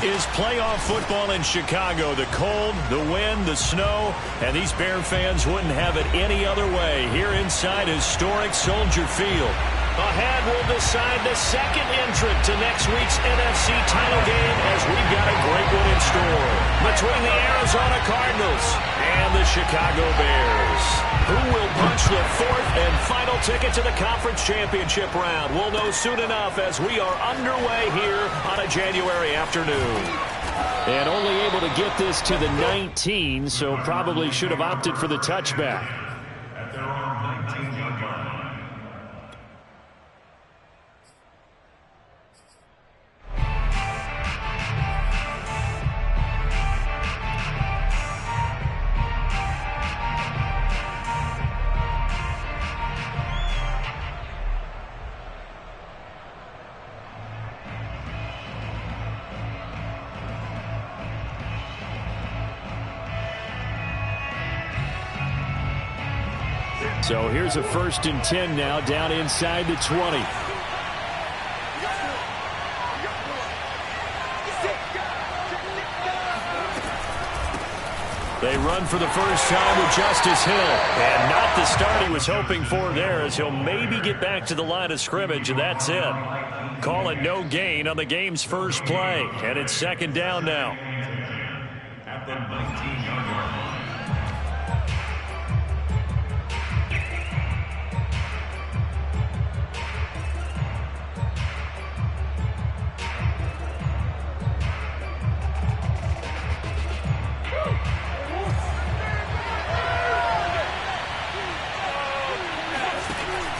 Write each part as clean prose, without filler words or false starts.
is playoff football in Chicago. The cold, the wind, the snow, and these Bear fans wouldn't have it any other way here inside historic Soldier Field. Ahead will decide the second entrant to next week's NFC title game as we've got a great one in store between the Arizona Cardinals and the Chicago Bears. Who will punch the fourth and final ticket to the conference championship round? We'll know soon enough as we are underway here on a January afternoon. And only able to get this to the 19, so probably should have opted for the touchback. So here's a 1st and 10 now down inside the 20. They run for the first time with Justice Hill. And not the start he was hoping for there as he'll maybe get back to the line of scrimmage, and that's it. Call it no gain on the game's first play. And it's 2nd down now. At the 19-yard line.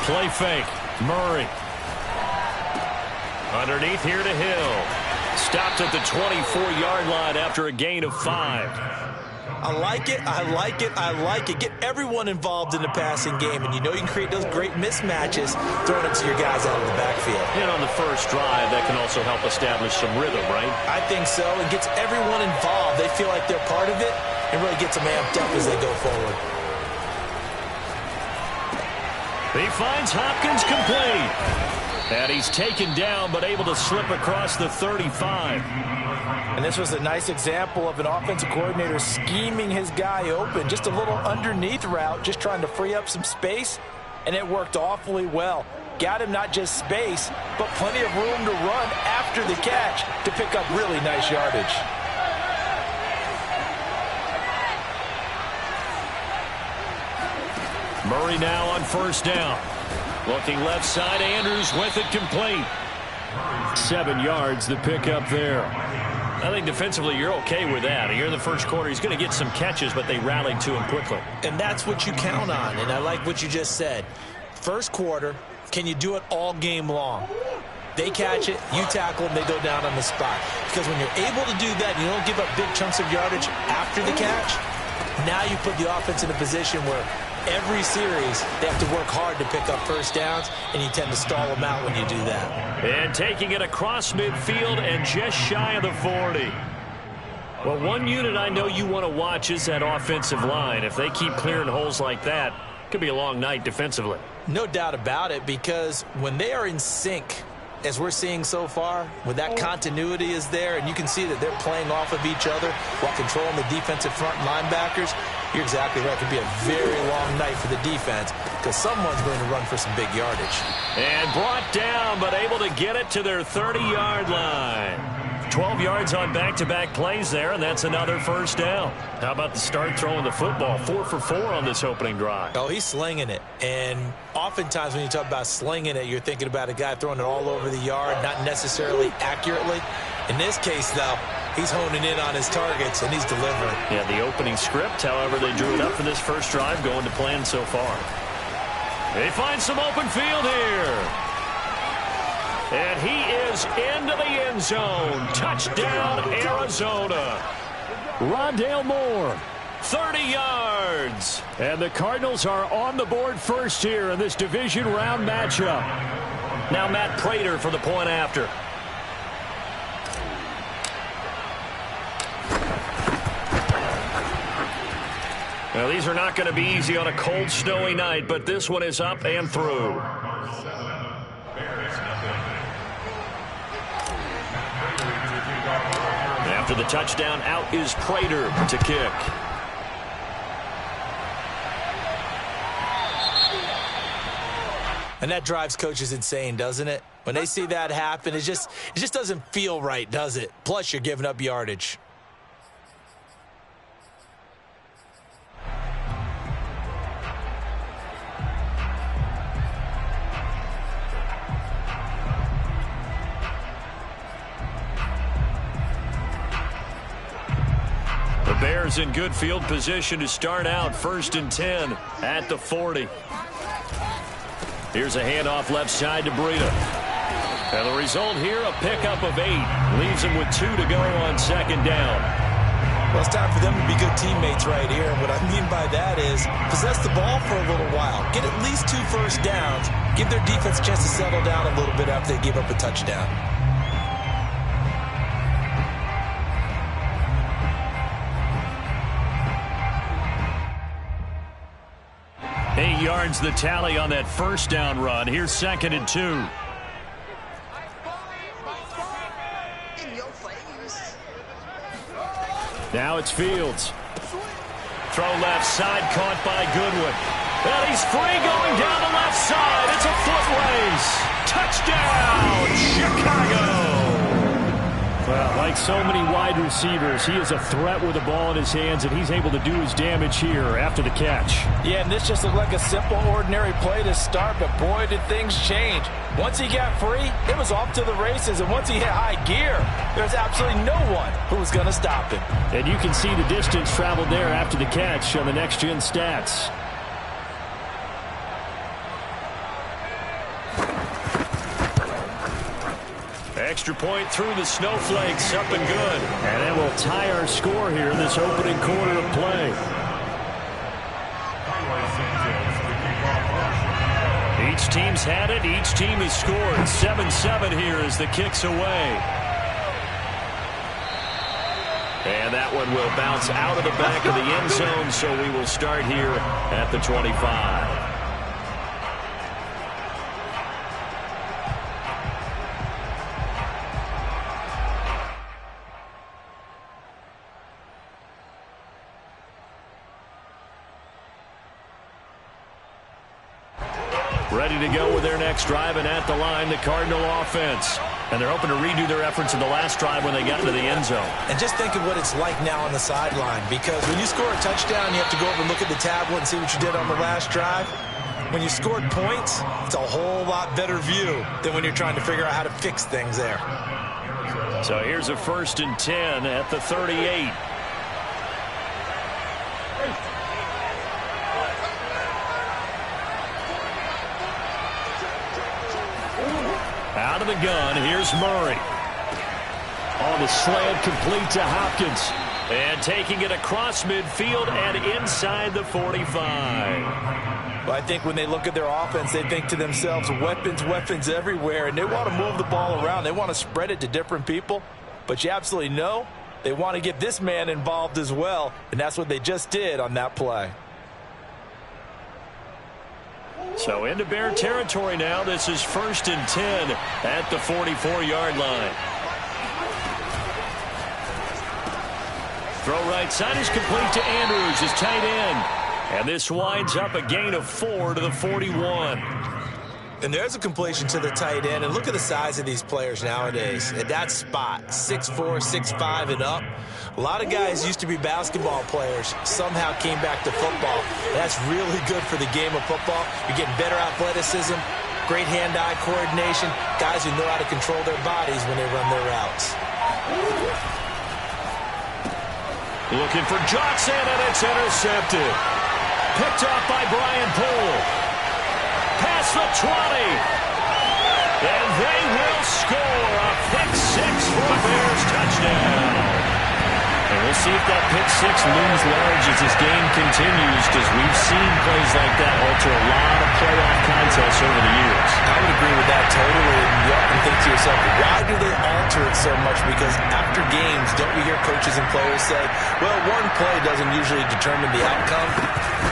Play fake. Murray. Underneath here to Hill. Stopped at the 24-yard line after a gain of 5. I like it. I like it. I like it. Get everyone involved in the passing game. And you know you can create those great mismatches throwing it to your guys out of the backfield. And on the first drive, that can also help establish some rhythm, right? I think so. It gets everyone involved. They feel like they're part of it and really gets them amped up as they go forward. He finds Hopkins complete. And he's taken down but able to slip across the 35. And this was a nice example of an offensive coordinator scheming his guy open. Just a little underneath route, just trying to free up some space. And it worked awfully well. Got him not just space, but plenty of room to run after the catch to pick up really nice yardage. Murray now on 1st down. Looking left side, Andrews with it complete. 7 yards, the pickup there. I think defensively you're okay with that. Here in the first quarter, he's going to get some catches, but they rallied to him quickly. And that's what you count on, and I like what you just said. First quarter, can you do it all game long? They catch it, you tackle them, they go down on the spot. Because when you're able to do that, you don't give up big chunks of yardage after the catch, now you put the offense in a position where every series, they have to work hard to pick up first downs, and you tend to stall them out when you do that. And taking it across midfield and just shy of the 40. Well, one unit I know you want to watch is that offensive line. If they keep clearing holes like that, it could be a long night defensively. No doubt about it, because when they are in sync, as we're seeing so far, when that continuity is there, and you can see that they're playing off of each other while controlling the defensive front linebackers, you're exactly right. It could be a very long night for the defense because someone's going to run for some big yardage. And brought down, but able to get it to their 30-yard line. 12 yards on back-to-back plays there, and that's another first down. How about the start throwing the football? 4 for 4 on this opening drive. Oh, he's slinging it. And oftentimes when you talk about slinging it, you're thinking about a guy throwing it all over the yard, not necessarily accurately. In this case, though, he's honing in on his targets, and he's delivering. Yeah, the opening script, however, they drew it up for this first drive, going to plan so far. They find some open field here. And he is into the end zone. Touchdown, Arizona. Rondale Moore, 30 yards. And the Cardinals are on the board first here in this division round matchup. Now Matt Prater for the point after. Now, these are not going to be easy on a cold, snowy night, but this one is up and through. After the touchdown, out is Prater to kick. And that drives coaches insane, doesn't it? When they see that happen, it just doesn't feel right, does it? Plus, you're giving up yardage. The Bears in good field position to start out 1st and 10 at the 40. Here's a handoff left side to Breida. And the result here, a pickup of 8. Leaves him with 2 to go on 2nd down. Well, it's time for them to be good teammates right here. And what I mean by that is possess the ball for a little while. Get at least 2 first downs. Give their defense a chance to settle down a little bit after they give up a touchdown. 8 yards the tally on that 1st down run. Here's 2nd and 2. Now it's Fields. Throw left side, caught by Goodwin. And he's free going down the left side. It's a foot race. Touchdown, Chicago. Well, like so many wide receivers, he is a threat with the ball in his hands, and he's able to do his damage here after the catch. Yeah, and this just looked like a simple, ordinary play to start, but boy, did things change. Once he got free, it was off to the races, and once he hit high gear, there's absolutely no one who was going to stop him. And you can see the distance traveled there after the catch on the next-gen stats. Extra point through the snowflakes, up and good. And that will tie our score here in this opening quarter of play. Each team's had it. Each team has scored. 7-7 here as the kick's away. And that one will bounce out of the back of the end zone, so we will start here at the 25. Ready to go with their next drive, and at the line, the Cardinal offense. And they're hoping to redo their efforts in the last drive when they got into the end zone. And just think of what it's like now on the sideline, because when you score a touchdown, you have to go over and look at the tablet and see what you did on the last drive. When you scored points, it's a whole lot better view than when you're trying to figure out how to fix things there. So here's a 1st and 10 at the 38. Out of the gun, here's Murray. On the slant, complete to Hopkins. And taking it across midfield and inside the 45. Well, I think when they look at their offense, they think to themselves, weapons, weapons everywhere, and they want to move the ball around. They want to spread it to different people. But you absolutely know they want to get this man involved as well, and that's what they just did on that play. So into Bear territory now. This is 1st and 10 at the 44-yard line. Throw right side is complete to Andrews, his tight end. And this winds up a gain of 4 to the 41. And there's a completion to the tight end. And look at the size of these players nowadays. At that spot, 6'4", 6'5", and up. A lot of guys used to be basketball players, somehow came back to football. That's really good for the game of football. You're getting better athleticism, great hand-eye coordination, guys who know how to control their bodies when they run their routes. Looking for Johnson, and it's intercepted. Picked off by Brian Poole. Past the 20. And they will score a pick-6 for a Bears touchdown. And we'll see if that pick-6 looms large as this game continues, because we've seen plays like that alter a lot of playoff contests over the years. I would agree with that totally. And you often think to yourself, why do they alter it so much? Because after games, don't we hear coaches and players say, well, one play doesn't usually determine the outcome.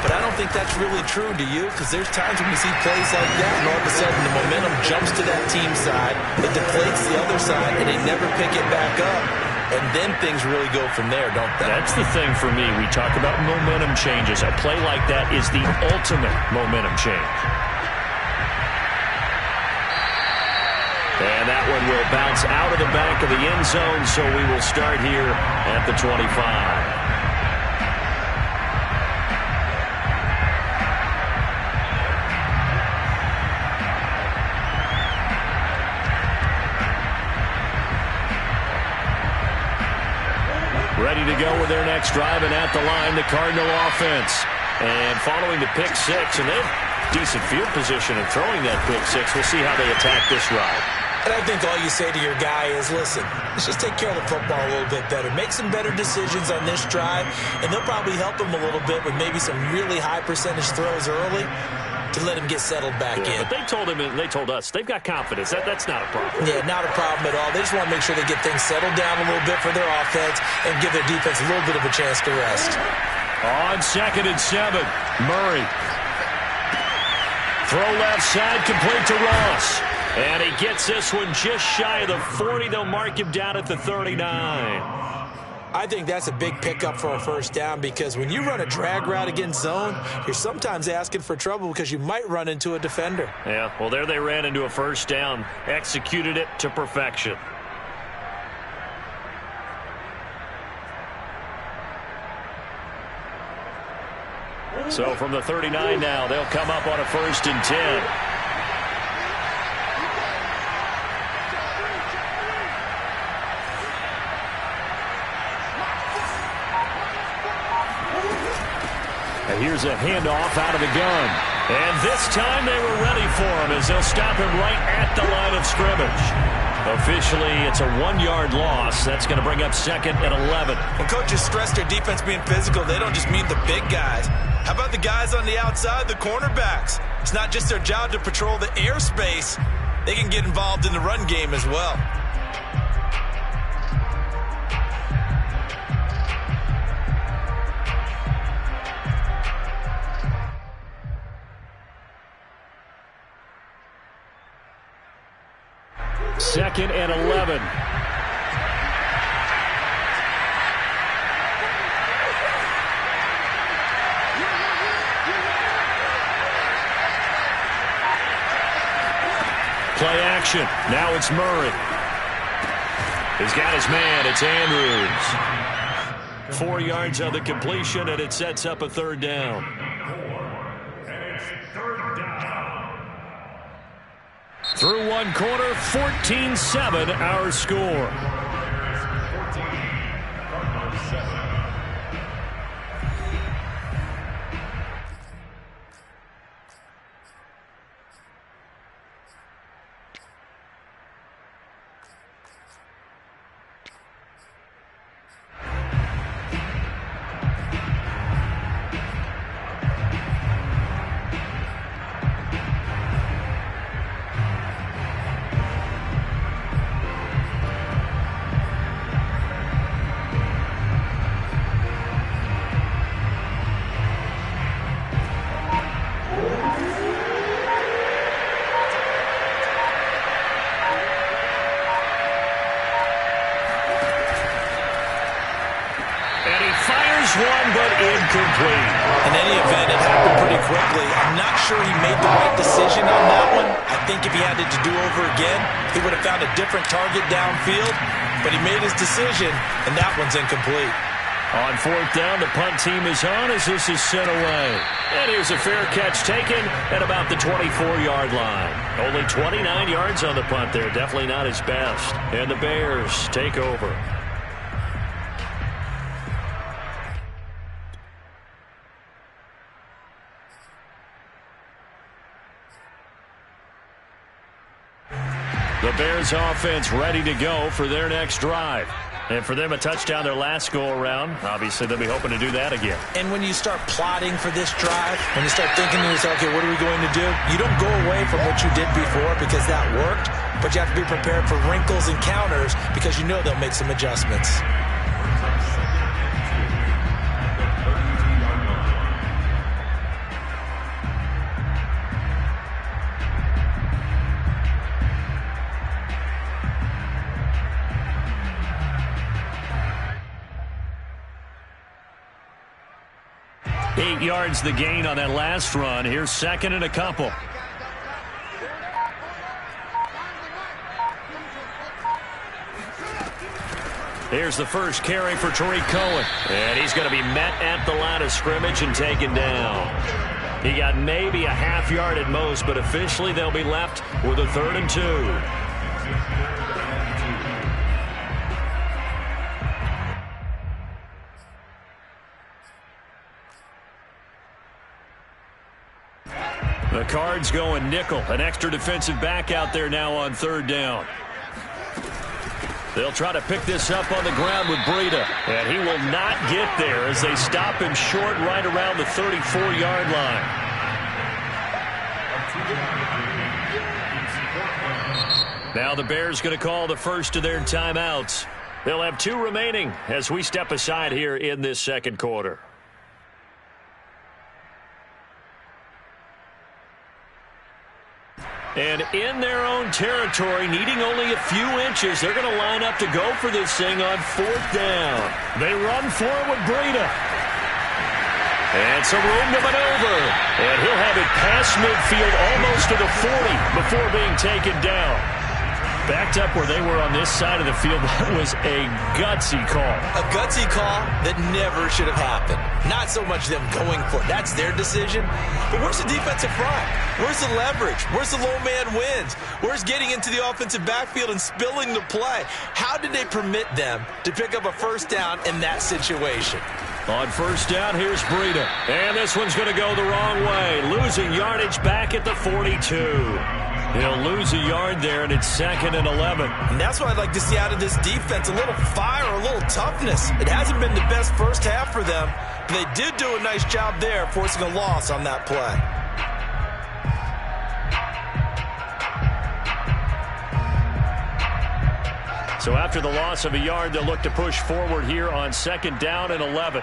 But I don't think that's really true, do you? Because there's times when we see plays like that, and all of a sudden the momentum jumps to that team side, it deflates the other side, and they never pick it back up. and then things really go from there, don't they? That's the thing for me. We talk about momentum changes. A play like that is the ultimate momentum change. And that one will bounce out of the back of the end zone, so we will start here at the 25. Ready to go with their next drive, and at the line, the Cardinal offense. And following the pick six, and they have decent field position in throwing that pick six. We'll see how they attack this drive. And I think all you say to your guy is, listen, let's just take care of the football a little bit better. Make some better decisions on this drive, and they'll probably help him a little bit with maybe some really high percentage throws early to let him get settled back in. But they told him, and they told us, they've got confidence. That's not a problem. Yeah, not a problem at all. They just want to make sure they get things settled down a little bit for their offense and give their defense a little bit of a chance to rest. On 2nd and 7, Murray. Throw left side, complete to Ross. And he gets this one just shy of the 40. They'll mark him down at the 39. I think that's a big pickup for a first down, because when you run a drag route against zone, you're sometimes asking for trouble because you might run into a defender. Yeah, well, there they ran into a first down, executed it to perfection. So from the 39 now, they'll come up on a 1st and 10. And here's a handoff out of the gun. And this time they were ready for him, as they'll stop him right at the line of scrimmage. Officially, it's a 1-yard loss. That's going to bring up 2nd and 11. When coaches stress their defense being physical, they don't just mean the big guys. How about the guys on the outside, the cornerbacks? It's not just their job to patrol the airspace. They can get involved in the run game as well. Second and 11. Play action. Now it's Murray. He's got his man. It's Andrews. 4 yards on the completion, and it sets up a 3rd down. Through one quarter, 14-7 our score. One, but incomplete. In any event, it happened pretty quickly. I'm not sure he made the right decision on that one. I think if he had it to do over again, he would have found a different target downfield. But he made his decision, and that one's incomplete. On 4th down, the punt team is on as this is sent away. And here's a fair catch taken at about the 24-yard line. Only 29 yards on the punt there. Definitely not his best. And the Bears take over. The Bears offense ready to go for their next drive. And for them, a touchdown their last go-around. Obviously, they'll be hoping to do that again. And when you start plotting for this drive, when you start thinking to yourself, okay, what are we going to do? You don't go away from what you did before because that worked, but you have to be prepared for wrinkles and counters because you know they'll make some adjustments. 8 yards the gain on that last run. Here's second and a couple. Here's the first carry for Tariq Cohen. And he's going to be met at the line of scrimmage and taken down. He got maybe a half yard at most, but officially they'll be left with a 3rd and 2. The Cards going nickel. An extra defensive back out there now on 3rd down. They'll try to pick this up on the ground with Breida. And he will not get there as they stop him short right around the 34-yard line. Now the Bears going to call the first of their timeouts. They'll have 2 remaining as we step aside here in this second quarter. And in their own territory, needing only a few inches, they're going to line up to go for this thing on 4th down. They run for it with Breida. And some room to maneuver. And he'll have it past midfield almost to the 40 before being taken down. Backed up where they were on this side of the field. That was a gutsy call. A gutsy call that never should have happened. Not so much them going for it. That's their decision. But where's the defensive front? Where's the leverage? Where's the low man wins? Where's getting into the offensive backfield and spilling the play? How did they permit them to pick up a 1st down in that situation? On 1st down, here's Breida. And this one's going to go the wrong way. Losing yardage back at the 42. He'll lose a yard there, and it's 2nd and 11. And that's what I'd like to see out of this defense, a little fire, a little toughness. It hasn't been the best first half for them, but they did do a nice job there forcing a loss on that play. So after the loss of a yard, they'll look to push forward here on 2nd down and 11.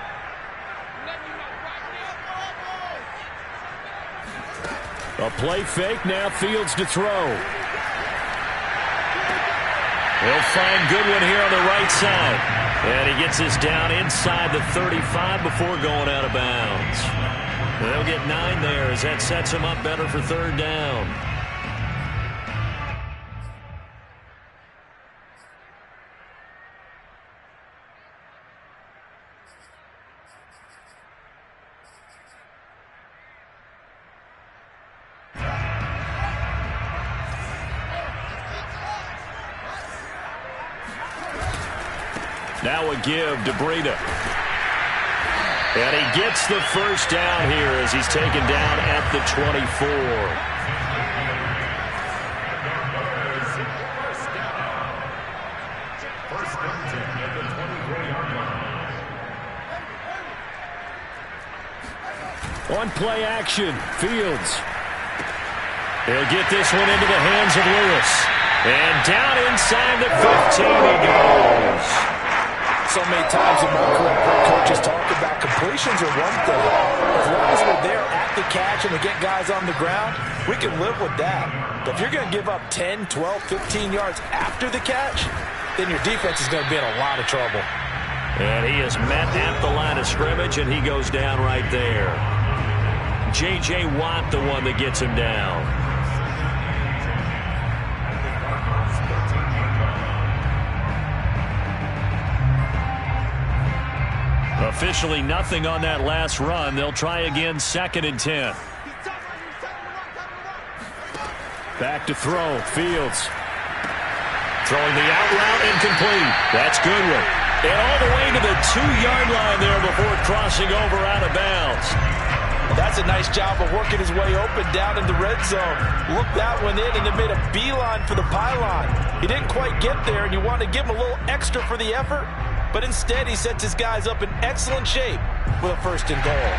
A play fake, now Fields to throw. He'll find Goodwin here on the right side. And he gets this down inside the 35 before going out of bounds. They'll get 9 there as that sets him up better for 3rd down. Now a give to Breida. And he gets the 1st down here as he's taken down at the 24. On play action, Fields. He'll get this one into the hands of Lewis. And down inside the 15 he goes. So many times in my career, great coaches talk about completions are one thing. As long as we're there at the catch and we get guys on the ground, we can live with that. But if you're going to give up 10, 12, 15 yards after the catch, then your defense is going to be in a lot of trouble. And he is met at the line of scrimmage, and he goes down right there. J.J. Watt, the one that gets him down. Officially nothing on that last run. They'll try again, 2nd and 10. Back to throw, Fields. Throwing the out route, incomplete. That's Goodwin. And all the way to the 2-yard line there before crossing over out of bounds. That's a nice job of working his way open down in the red zone. Looked that one in and then made a beeline for the pylon. He didn't quite get there, and you want to give him a little extra for the effort. But instead, he sets his guys up in excellent shape with a 1st and goal.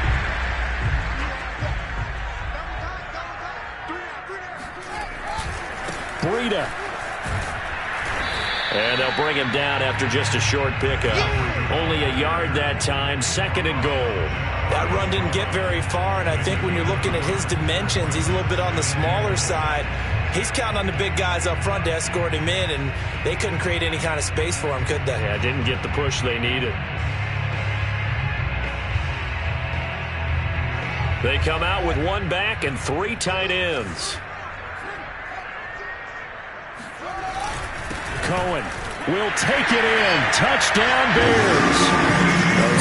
Breida. And they'll bring him down after just a short pickup. Only a yard that time, 2nd and goal. That run didn't get very far, and I think when you're looking at his dimensions, he's a little bit on the smaller side. He's counting on the big guys up front to escort him in, and they couldn't create any kind of space for him, could they? Yeah, didn't get the push they needed. They come out with one back and 3 tight ends. Cohen will take it in. Touchdown, Bears.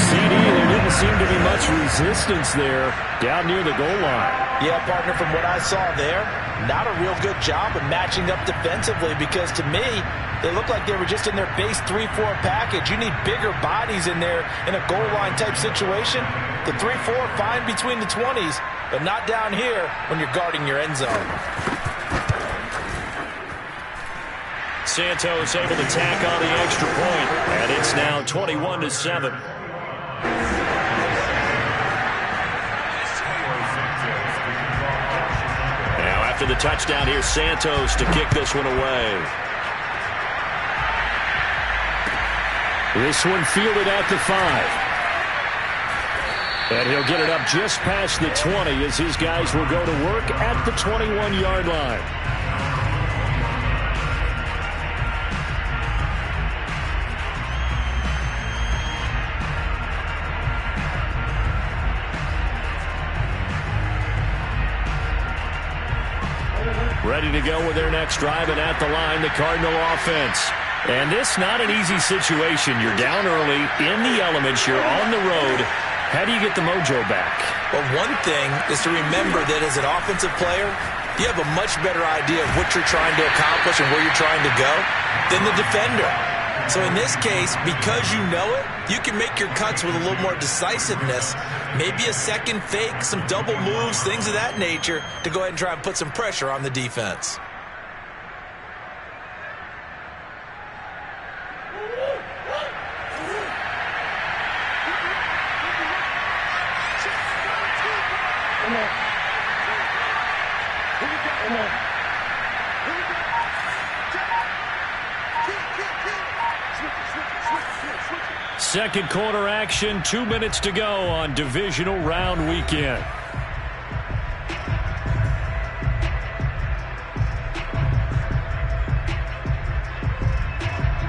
CD, there didn't seem to be much resistance there down near the goal line. Yeah, partner, from what I saw there, not a real good job of matching up defensively because to me, they looked like they were just in their base 3-4 package. You need bigger bodies in there in a goal line type situation. The 3-4 fine between the 20s, but not down here when you're guarding your end zone. Santos able to tack on the extra point, and it's now 21-7. Now after the touchdown, here's Santos to kick this one away. This one fielded at the 5. And he'll get it up just past the 20 as his guys will go to work at the 21-yard line. Ready to go with their next drive, and at the line, the Cardinal offense. And this not an easy situation. You're down early, in the elements, you're on the road. How do you get the mojo back? Well, one thing is to remember that as an offensive player, you have a much better idea of what you're trying to accomplish and where you're trying to go than the defender. So in this case, because you know it, you can make your cuts with a little more decisiveness. Maybe a second fake, some double moves, things of that nature to go ahead and try and put some pressure on the defense. Second quarter action, 2 minutes to go on divisional round weekend.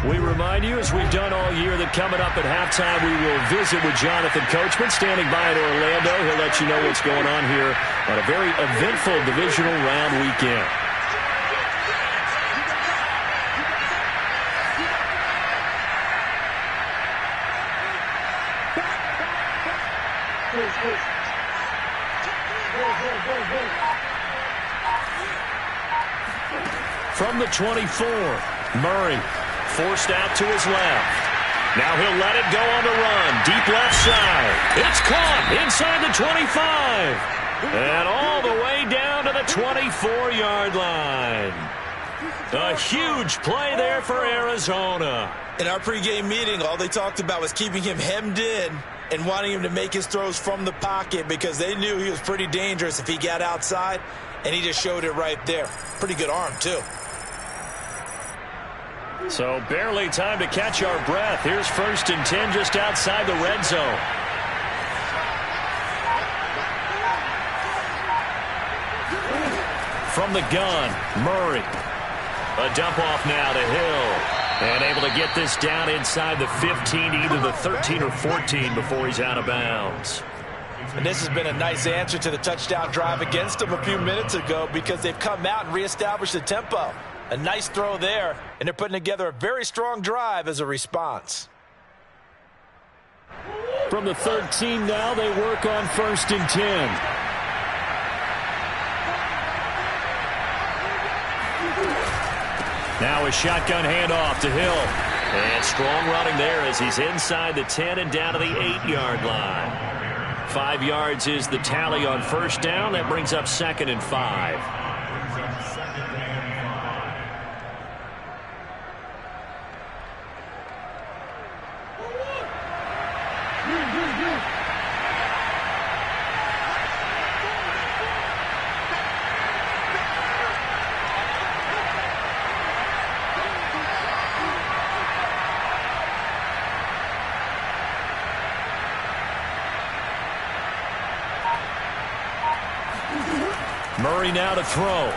We remind you, as we've done all year, that coming up at halftime, we will visit with Jonathan Coachman, standing by in Orlando. He'll let you know what's going on here on a very eventful divisional round weekend. From the 24, Murray forced out to his left. Now he'll let it go on the run. Deep left side. It's caught inside the 25. And all the way down to the 24-yard line. A huge play there for Arizona. In our pregame meeting, all they talked about was keeping him hemmed in and wanting him to make his throws from the pocket because they knew he was pretty dangerous if he got outside, and he just showed it right there. Pretty good arm, too. So barely time to catch our breath. Here's 1st and 10 just outside the red zone. From the gun, Murray. A dump off now to Hill. And able to get this down inside the 15, either the 13 or 14 before he's out of bounds. And this has been a nice answer to the touchdown drive against them a few minutes ago because they've come out and reestablished the tempo. A nice throw there, and they're putting together a very strong drive as a response. From the 13 now, they work on 1st and 10. Now a shotgun handoff to Hill. And strong running there as he's inside the 10 and down to the 8-yard line. 5 yards is the tally on 1st down. That brings up 2nd and 5. Murray now to throw.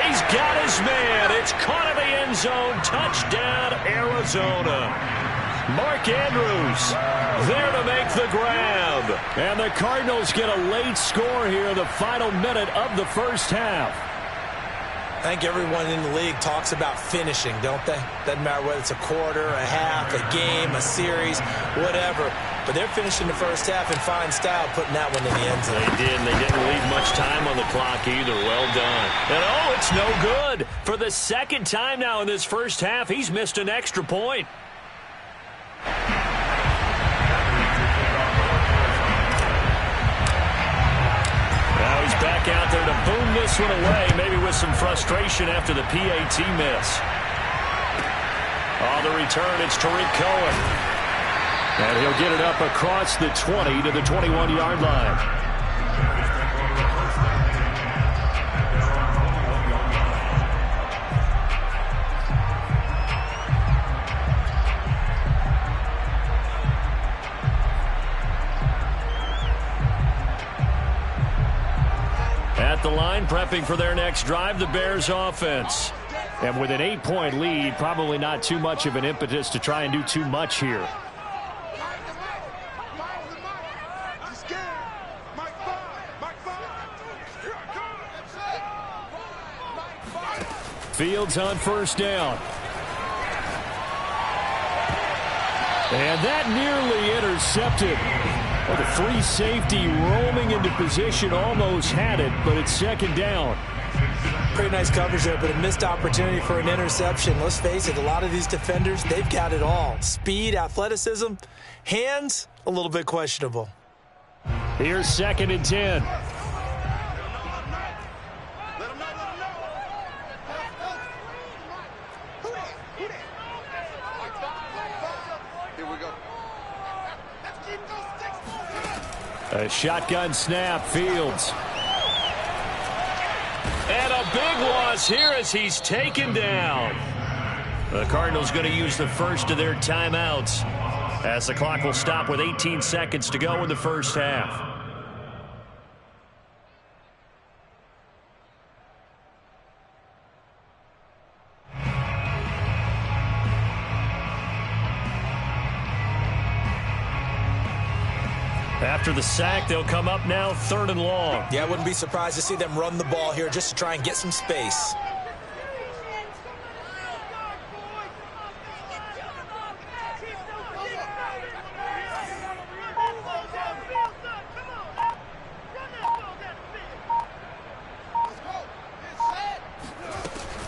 He's got his man. It's caught in the end zone. Touchdown, Arizona. Mark Andrews there to make the grab. And the Cardinals get a late score here in the final minute of the first half. I think everyone in the league talks about finishing, don't they? Doesn't matter whether it's a quarter, a half, a game, a series, whatever. But they're finishing the first half in fine style, putting that one in the end zone. They did, and they didn't leave much time on the clock either. Well done. And, oh, it's no good. For the second time now in this first half, he's missed an extra point. Now he's back out there to boom this one away, maybe with some frustration after the PAT miss. On the return, it's Tariq Cohen. And he'll get it up across the 20 to the 21-yard line. At the line, prepping for their next drive, the Bears offense. And with an 8-point lead, probably not too much of an impetus to try and do too much here. Fields on first down. And that nearly intercepted. Well, the free safety roaming into position almost had it, but it's second down. Pretty nice coverage there, but a missed opportunity for an interception. Let's face it, a lot of these defenders, they've got it all. Speed, athleticism, hands, a little bit questionable. Here's 2nd and 10. A shotgun snap, Fields. And a big loss here as he's taken down. The Cardinals going to use the first of their timeouts as the clock will stop with 18 seconds to go in the first half. After the sack, they'll come up now 3rd and long. Yeah, I wouldn't be surprised to see them run the ball here just to try and get some space.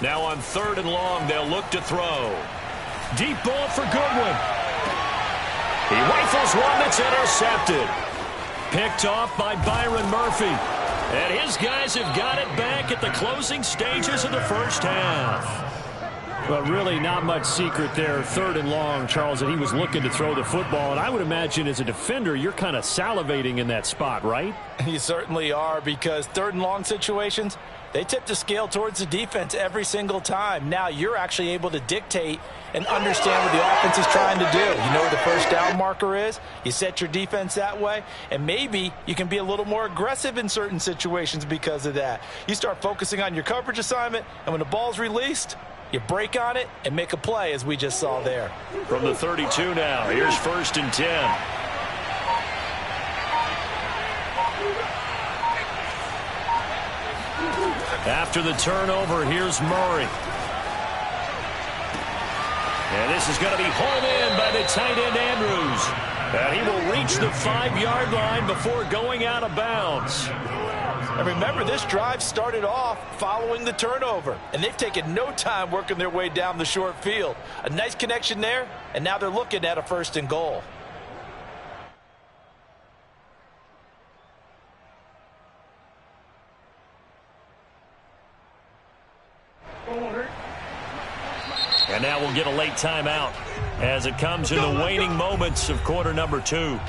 Now on 3rd and long, they'll look to throw. Deep ball for Goodwin. He rifles one that's intercepted. Picked off by Byron Murphy. And his guys have got it back at the closing stages of the first half. But really not much secret there. 3rd and long, Charles, that he was looking to throw the football. And I would imagine as a defender, you're kind of salivating in that spot, right? You certainly are, because 3rd and long situations, they tip the scale towards the defense every single time. Now you're actually able to dictate and understand what the offense is trying to do. You know where the first down marker is. You set your defense that way, and maybe you can be a little more aggressive in certain situations because of that. You start focusing on your coverage assignment, and when the ball's released, you break on it and make a play, as we just saw there. From the 32 now, here's 1st and 10. After the turnover, here's Murray. And this is going to be hauled in by the tight end Andrews. And he will reach the 5-yard line before going out of bounds. And remember, this drive started off following the turnover. And they've taken no time working their way down the short field. A nice connection there, and now they're looking at a 1st and goal. And now we'll get a late timeout as it comes in the waning moments of quarter number 2.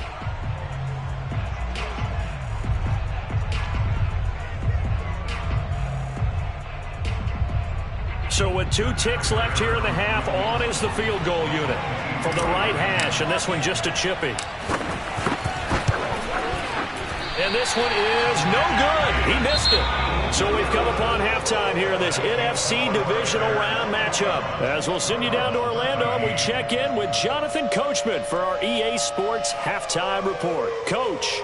So with 2 ticks left here in the half, on is the field goal unit from the right hash, and this one just a chippy. And And this one is no good. He missed it. So we've come upon halftime here in this NFC Divisional Round matchup. As we'll send you down to Orlando, and we check in with Jonathan Coachman for our EA Sports Halftime Report. Coach.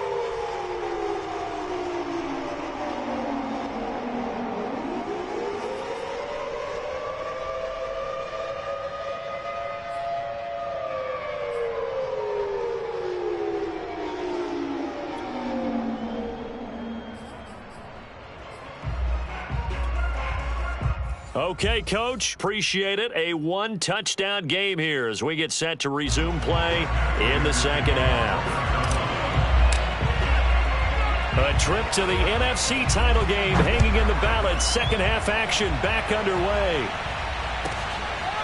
Okay, Coach, appreciate it. A one-touchdown game here as we get set to resume play in the second half. A trip to the NFC title game hanging in the balance. Second half action back underway.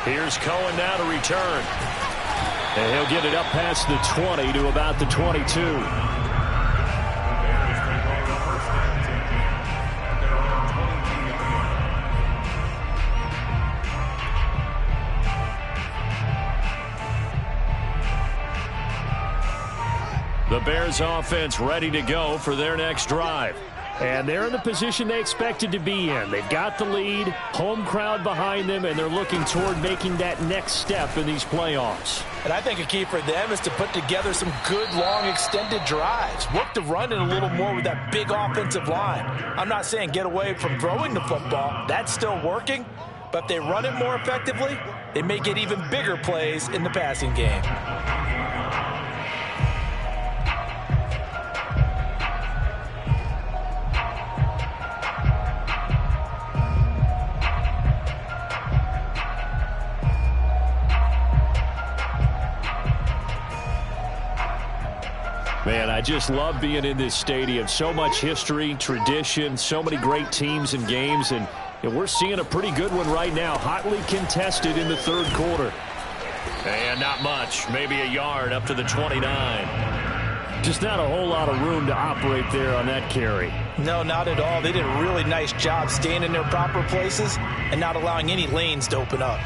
Here's Cohen now to return. And he'll get it up past the 20 to about the 22. The Bears offense ready to go for their next drive. And they're in the position they expected to be in. They've got the lead, home crowd behind them, and they're looking toward making that next step in these playoffs. And I think a key for them is to put together some good, long, extended drives. Work to run it a little more with that big offensive line. I'm not saying get away from throwing the football. That's still working. But if they run it more effectively, they may get even bigger plays in the passing game. Man, I just love being in this stadium. So much history, tradition, so many great teams and games, and we're seeing a pretty good one right now, hotly contested in the third quarter. And not much, maybe a yard up to the 29. Just not a whole lot of room to operate there on that carry. No, not at all. They did a really nice job staying in their proper places and not allowing any lanes to open up.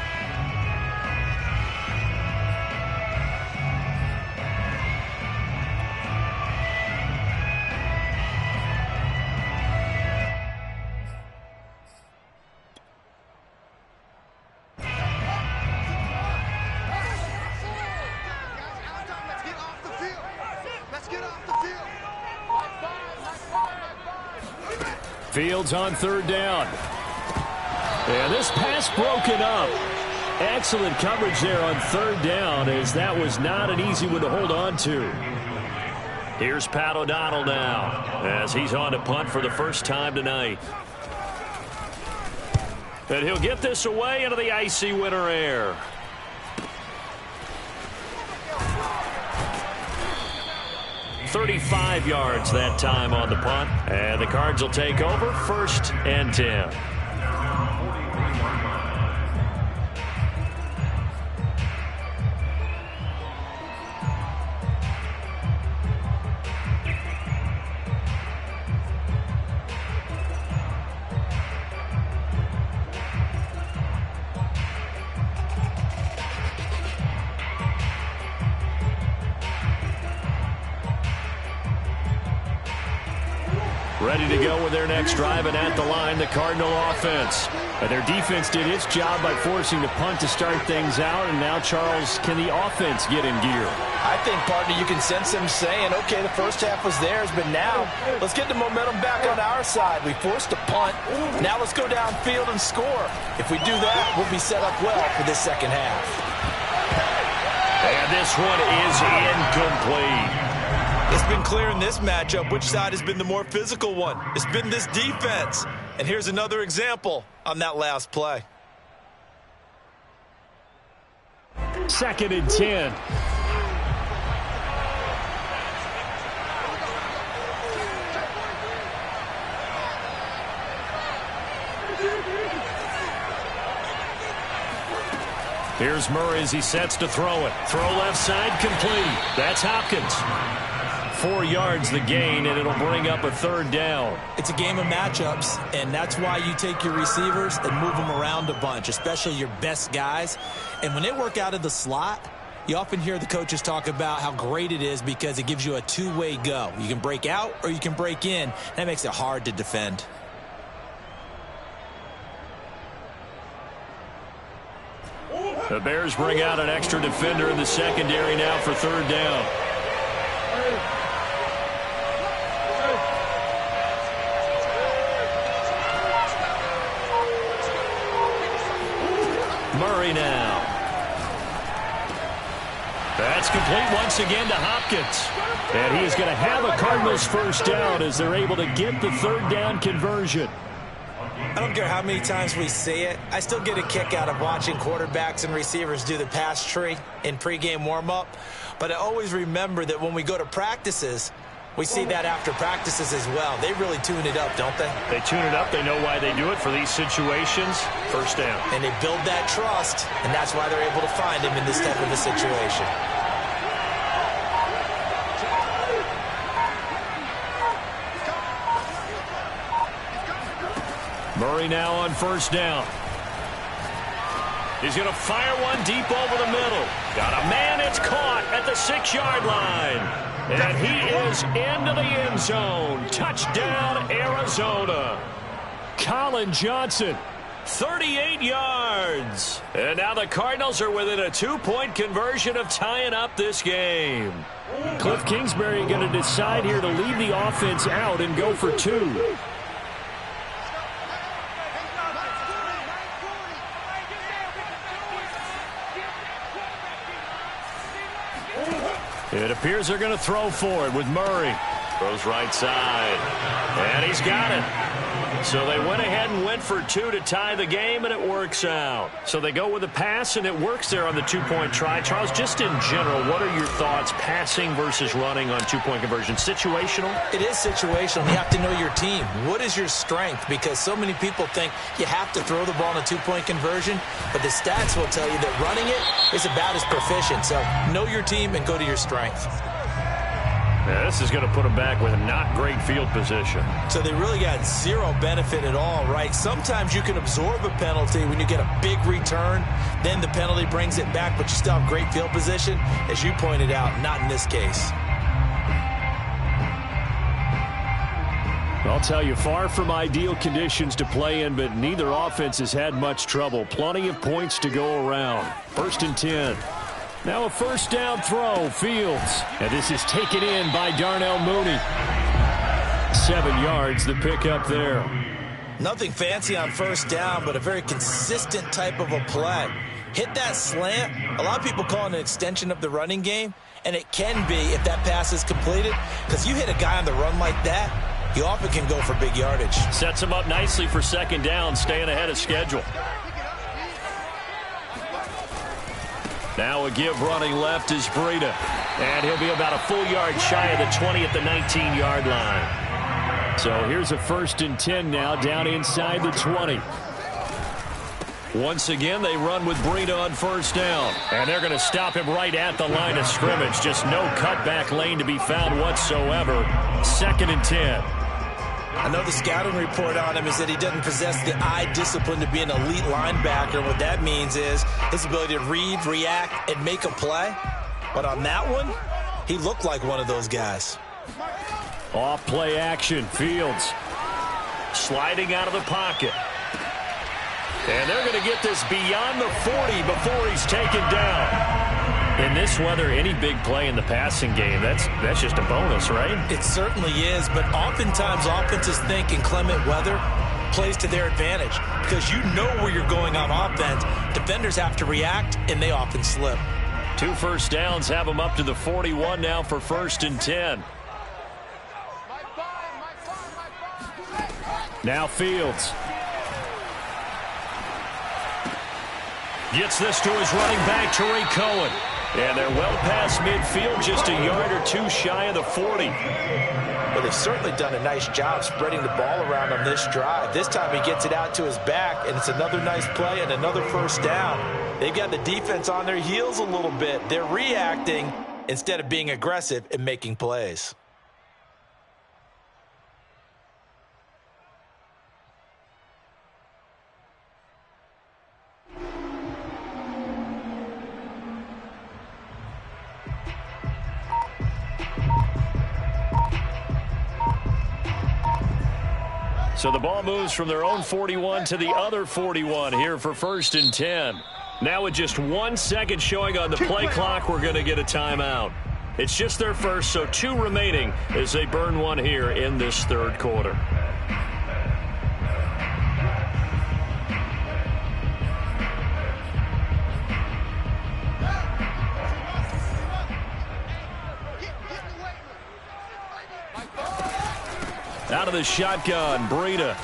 Fields on third down. And this pass broken up. Excellent coverage there on third down, as that was not an easy one to hold on to. Here's Pat O'Donnell now as he's on to punt for the first time tonight. And he'll get this away into the icy winter air. .35 yards that time on the punt. And the Cards will take over, 1st and 10. Ready to go with their next drive, and at the line, the Cardinal offense. And their defense did its job by forcing the punt to start things out, and now, Charles, can the offense get in gear? I think, partner, you can sense them saying, okay, the first half was theirs, but now let's get the momentum back on our side. We forced a punt. Now let's go downfield and score. If we do that, we'll be set up well for this second half. And this one is incomplete. It's been clear in this matchup which side has been the more physical one. It's been this defense. And here's another example on that last play. 2nd and 10. Here's Murray as he sets to throw it. Throw left side, complete. That's Hopkins. 4 yards the gain, and it'll bring up a third down. It's a game of matchups, and that's why you take your receivers and move them around a bunch, especially your best guys. And when they work out of the slot, You often hear the coaches talk about how great it is because it gives you a two-way go. You can break out or you can break in. That makes it hard to defend. The Bears bring out an extra defender in the secondary now for third down. Murray now. That's complete once again to Hopkins. And he is going to have a Cardinals first down as they're able to get the third down conversion. I don't care how many times we say it. I still get a kick out of watching quarterbacks and receivers do the pass tree in pregame warm-up. But I always remember that when we go to practices, we see that after practices as well. They really tune it up, don't they? They tune it up. They know why they do it for these situations. First down. And they build that trust, and that's why they're able to find him in this type of a situation. Murray now on first down. He's going to fire one deep over the middle. Got a man. It's caught at the 6-yard line. And he is into the end zone. Touchdown, Arizona. Colin Johnson, 38 yards. And now the Cardinals are within a 2-point conversion of tying up this game. Cliff Kingsbury going to decide here to leave the offense out and go for 2. It appears they're going to throw for it with Murray. Throws right side. And he's got it. So they went ahead and went for 2 to tie the game, and it works out. So they go with a pass, and it works there on the 2-point try. Charles, just in general, what are your thoughts passing versus running on 2-point conversion? Situational? It is situational. You have to know your team. What is your strength? Because so many people think you have to throw the ball in a 2-point conversion, but the stats will tell you that running it is about as proficient. So know your team and go to your strength. Yeah, this is going to put them back with a not great field position. So they really got zero benefit at all, right? Sometimes you can absorb a penalty when you get a big return. Then the penalty brings it back, but you still have great field position. As you pointed out, not in this case. I'll tell you, far from ideal conditions to play in, but neither offense has had much trouble. Plenty of points to go around. 1st and 10. Now a first down throw, Fields. And this is taken in by Darnell Mooney. 7 yards, the pickup there. Nothing fancy on first down, but a very consistent type of a play. Hit that slant. A lot of people call it an extension of the running game, and it can be if that pass is completed, because you hit a guy on the run like that, you often can go for big yardage. Sets him up nicely for second down, staying ahead of schedule. Now a give running left is Breida. And he'll be about a full yard shy of the 20 at the 19-yard line. So here's a 1st and 10 now down inside the 20. Once again, they run with Breida on first down. And they're going to stop him right at the line of scrimmage. Just no cutback lane to be found whatsoever. 2nd and 10. I know the scouting report on him is that he doesn't possess the eye discipline to be an elite linebacker. What that means is his ability to read, react, and make a play. But on that one, he looked like one of those guys. Off play action, Fields sliding out of the pocket. And they're going to get this beyond the 40 before he's taken down. In this weather, any big play in the passing game, that's just a bonus, right? It certainly is, but oftentimes offenses think inclement weather plays to their advantage because you know where you're going on offense. Defenders have to react, and they often slip. 2 first downs have them up to the 41 now for 1st and 10. Now Fields. Gets this to his running back, Tariq Cohen. And they're well past midfield, just a yard or 2 shy of the 40. Well, they've certainly done a nice job spreading the ball around on this drive. This time he gets it out to his back, and it's another nice play and another first down. They've got the defense on their heels a little bit. They're reacting instead of being aggressive and making plays. So the ball moves from their own 41 to the other 41 here for 1st and 10. Now with just 1 second showing on the play clock, we're going to get a timeout. It's just their first, so 2 remaining as they burn one here in this 3rd quarter. Out of the shotgun, Breida.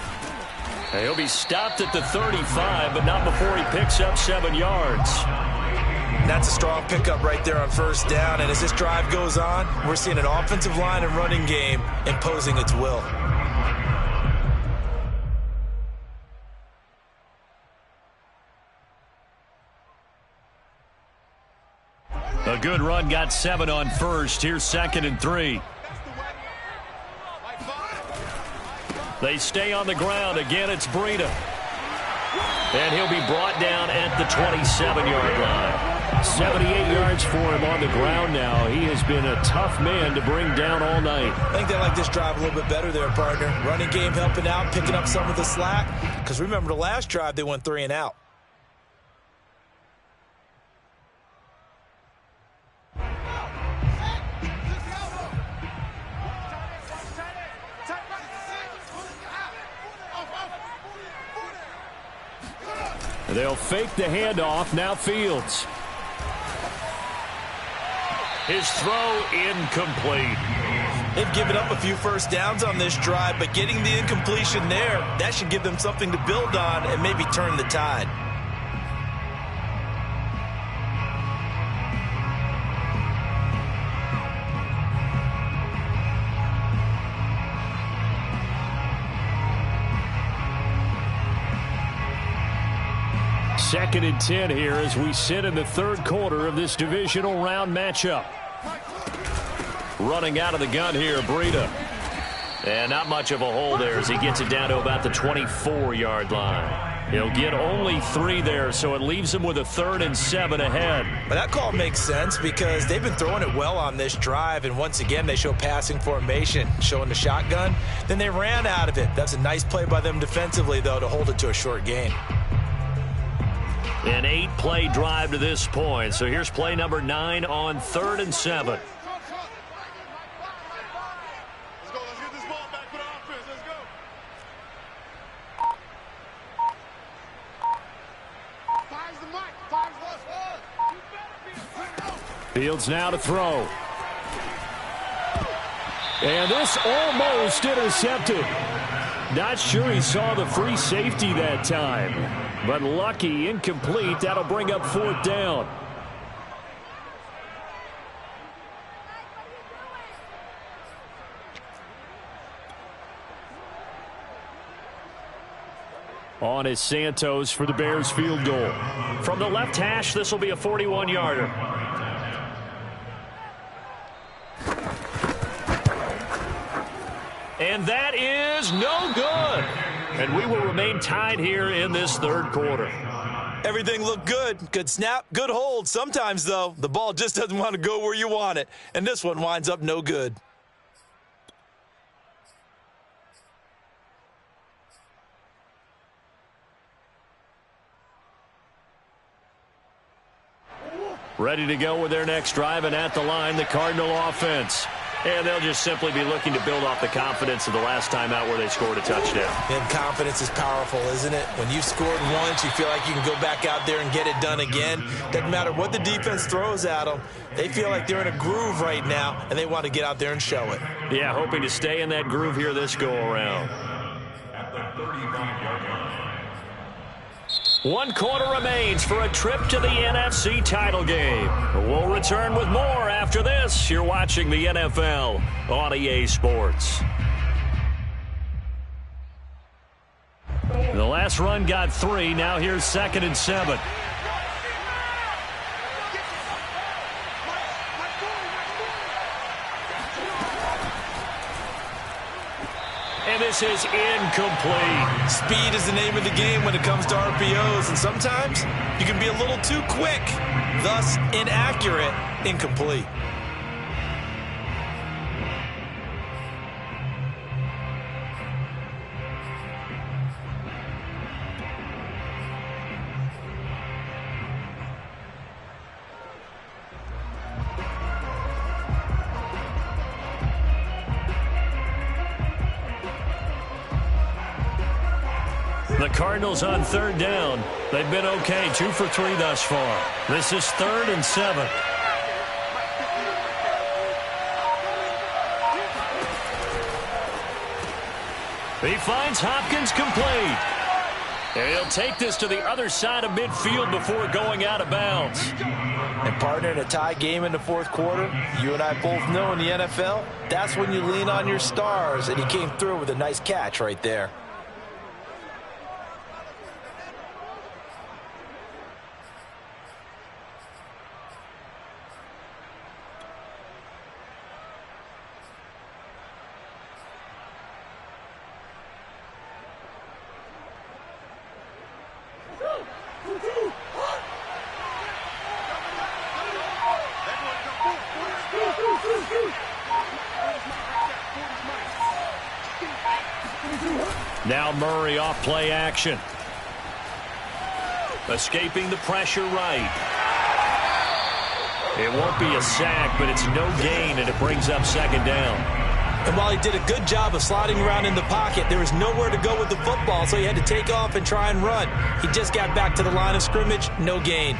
He'll be stopped at the 35, but not before he picks up 7 yards. That's a strong pickup right there on 1st down, and as this drive goes on, we're seeing an offensive line and running game imposing its will. A good run got 7 on 1st. Here's 2nd and 3. They stay on the ground. Again, it's Breida. And he'll be brought down at the 27-yard line. 78 yards for him on the ground now. He has been a tough man to bring down all night. I think they like this drive a little bit better there, partner. Running game helping out, picking up some of the slack. Because remember, the last drive, they went 3 and out. They'll fake the handoff. Now Fields. His throw incomplete. They've given up a few 1st downs on this drive, but getting the incompletion there, that should give them something to build on and maybe turn the tide. Second and 10 here as we sit in the 3rd quarter of this divisional round matchup. Running out of the gun here, Breida. And not much of a hole there as he gets it down to about the 24-yard line. He'll get only 3 there, so it leaves him with a 3rd and 7 ahead. But that call makes sense because they've been throwing it well on this drive, and once again they show passing formation, showing the shotgun. Then they ran out of it. That's a nice play by them defensively, though, to hold it to a short gain. An 8-play drive to this point. So here's play number 9 on 3rd and 7. Let's go. Let's get this ball back for the offense. Let's go. Fires the mic. Fires the Fields now to throw. And this almost intercepted. Not sure he saw the free safety that time. But lucky, incomplete. That'll bring up 4th down. On is Santos for the Bears field goal. From the left hash, this will be a 41-yarder. And that is no good. And we will remain tied here in this 3rd quarter. Everything looked good. Good snap, good hold. Sometimes, though, the ball just doesn't want to go where you want it. And this one winds up no good. Ready to go with their next drive, and at the line, the Cardinal offense. And they'll just simply be looking to build off the confidence of the last time out where they scored a touchdown. And confidence is powerful, isn't it? When you've scored once, you feel like you can go back out there and get it done again. Doesn't matter what the defense throws at them. They feel like they're in a groove right now, and they want to get out there and show it. Yeah, hoping to stay in that groove here this go-around. At the 35-yard line. 1 quarter remains for a trip to the NFC title game. We'll return with more after this. You're watching the NFL on EA Sports. The last run got 3. Now here's 2nd and 7. And this is incomplete. Speed is the name of the game when it comes to RPOs, and sometimes you can be a little too quick, thus inaccurate, incomplete. The Cardinals on third down. They've been okay, 2 for 3 thus far. This is 3rd and 7. He finds Hopkins complete. And he'll take this to the other side of midfield before going out of bounds. And partner, in a tie game in the fourth quarter, you and I both know in the NFL, that's when you lean on your stars, and he came through with a nice catch right there. Now Murray off play action. Escaping the pressure right. It won't be a sack, but it's no gain, and it brings up 2nd down. And while he did a good job of sliding around in the pocket, there was nowhere to go with the football, so he had to take off and try and run. He just got back to the line of scrimmage, no gain.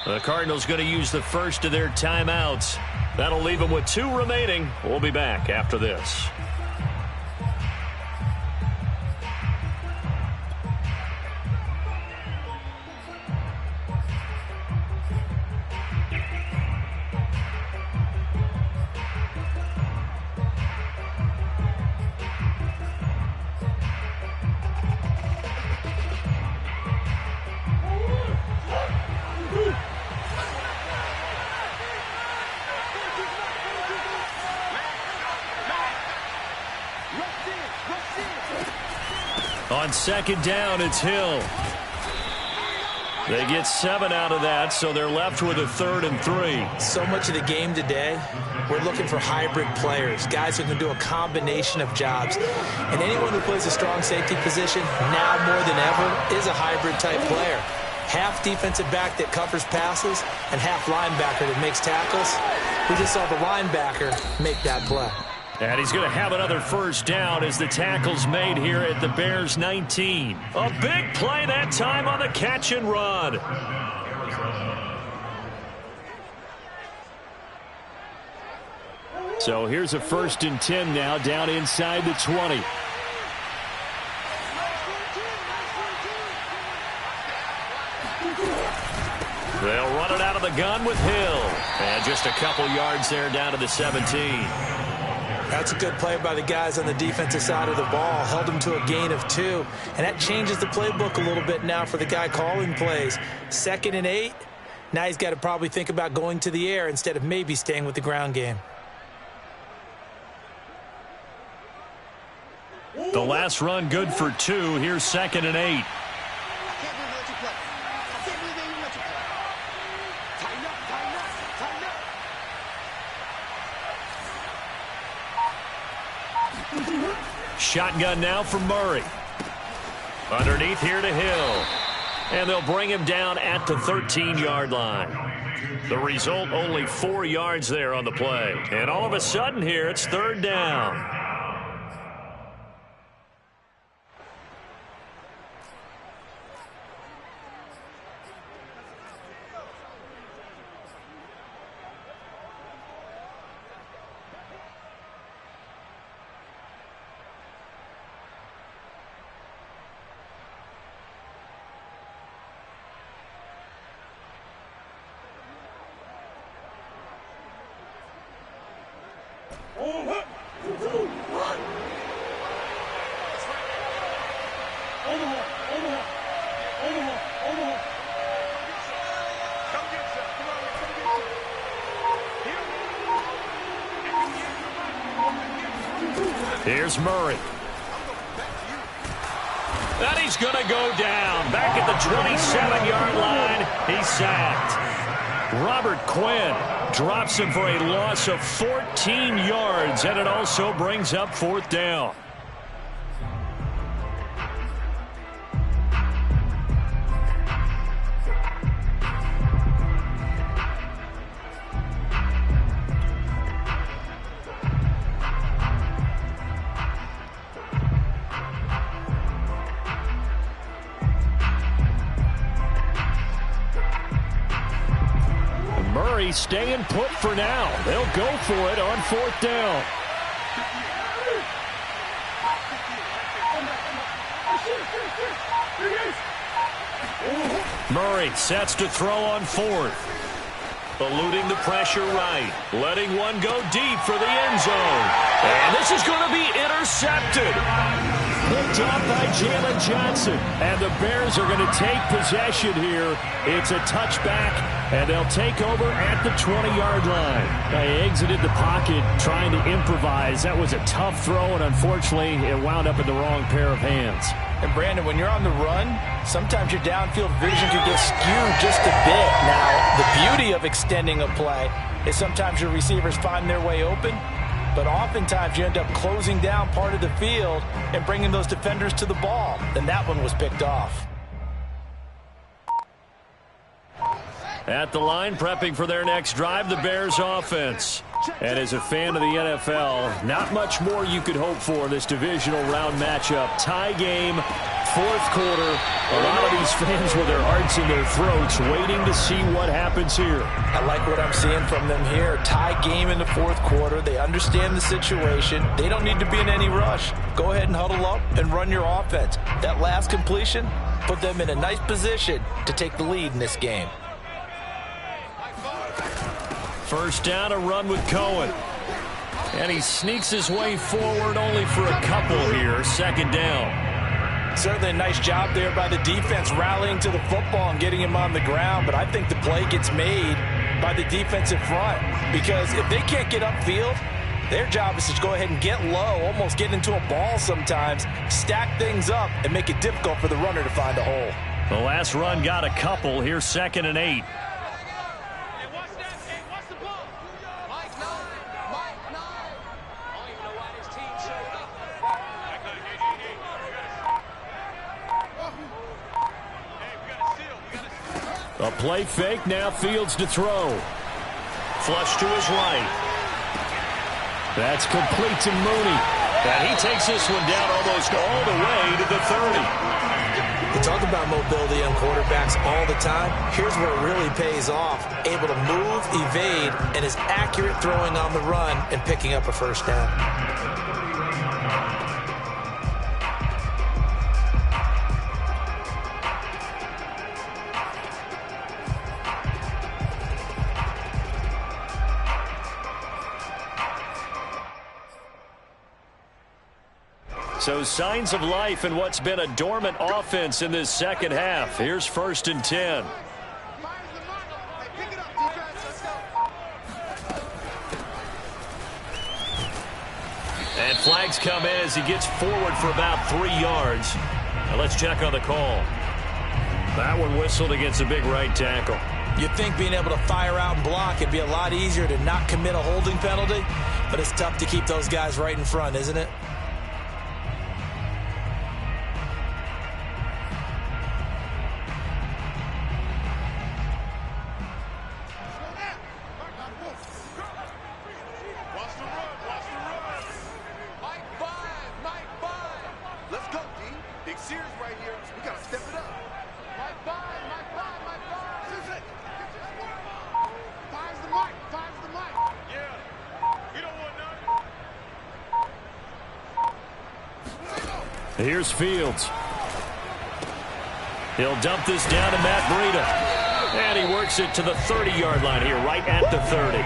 The Cardinals going to use the first of their timeouts. That'll leave them with 2 remaining. We'll be back after this. On 2nd down, it's Hill. They get 7 out of that, so they're left with a 3rd and 3. So much of the game today, we're looking for hybrid players, guys who can do a combination of jobs. And anyone who plays a strong safety position, now more than ever, is a hybrid-type player. Half defensive back that covers passes and half linebacker that makes tackles. We just saw the linebacker make that play. And he's going to have another 1st down as the tackle's made here at the Bears 19. A big play that time on the catch and run. So here's a 1st and 10 now down inside the 20. They'll run it out of the gun with Hill. And just a couple yards there down to the 17. That's a good play by the guys on the defensive side of the ball. Held them to a gain of 2. And that changes the playbook a little bit now for the guy calling plays. 2nd and 8. Now he's got to probably think about going to the air instead of maybe staying with the ground game. The last run good for 2. Here's 2nd and 8. Shotgun now for Murray. Underneath here to Hill. And they'll bring him down at the 13-yard line. The result, only 4 yards there on the play. And all of a sudden here, it's 3rd down. Here's Murray. And he's going to go down. Back at the 27-yard line. He's sacked. Robert Quinn drops him for a loss of 14 yards, and it also brings up 4th down. Murray staying put for now. They'll go for it on 4th down. Murray sets to throw on 4th. Eluding the pressure right. Letting one go deep for the end zone. And this is going to be intercepted. Picked off by Jalen Johnson. And the Bears are going to take possession here. It's a touchback, and they'll take over at the 20-yard line. They exited the pocket trying to improvise. That was a tough throw, and unfortunately, it wound up in the wrong pair of hands. And, Brandon, when you're on the run, sometimes your downfield vision can get skewed just a bit. Now, the beauty of extending a play is sometimes your receivers find their way open, but oftentimes you end up closing down part of the field and bringing those defenders to the ball. And that one was picked off. At the line, prepping for their next drive, the Bears offense. And as a fan of the NFL, not much more you could hope for in this divisional round matchup. Tie game, 4th quarter. A lot of these fans with their hearts in their throats waiting to see what happens here. I like what I'm seeing from them here. Tie game in the 4th quarter. They understand the situation. They don't need to be in any rush. Go ahead and huddle up and run your offense. That last completion put them in a nice position to take the lead in this game. 1st down, a run with Cohen. And he sneaks his way forward only for a couple here. 2nd down. Certainly a nice job there by the defense rallying to the football and getting him on the ground. But I think the play gets made by the defensive front. Because if they can't get upfield, their job is to go ahead and get low, almost get into a ball sometimes, stack things up, and make it difficult for the runner to find a hole. The last run got a couple. Here's 2nd and 8. A play fake, now Fields to throw. Flush to his right. That's complete to Mooney. And he takes this one down almost all the way to the 30. We talk about mobility on quarterbacks all the time. Here's where it really pays off. Able to move, evade, and is accurate throwing on the run and picking up a 1st down. So signs of life in what's been a dormant offense in this 2nd half. Here's 1st and 10. And flags come in as he gets forward for about 3 yards. Now let's check on the call. That one whistled against a big right tackle. You'd think being able to fire out and block, it'd be a lot easier to not commit a holding penalty, but it's tough to keep those guys right in front, isn't it? Here's Fields. He'll dump this down to Matt Breida. And he works it to the 30-yard line here, right at the 30.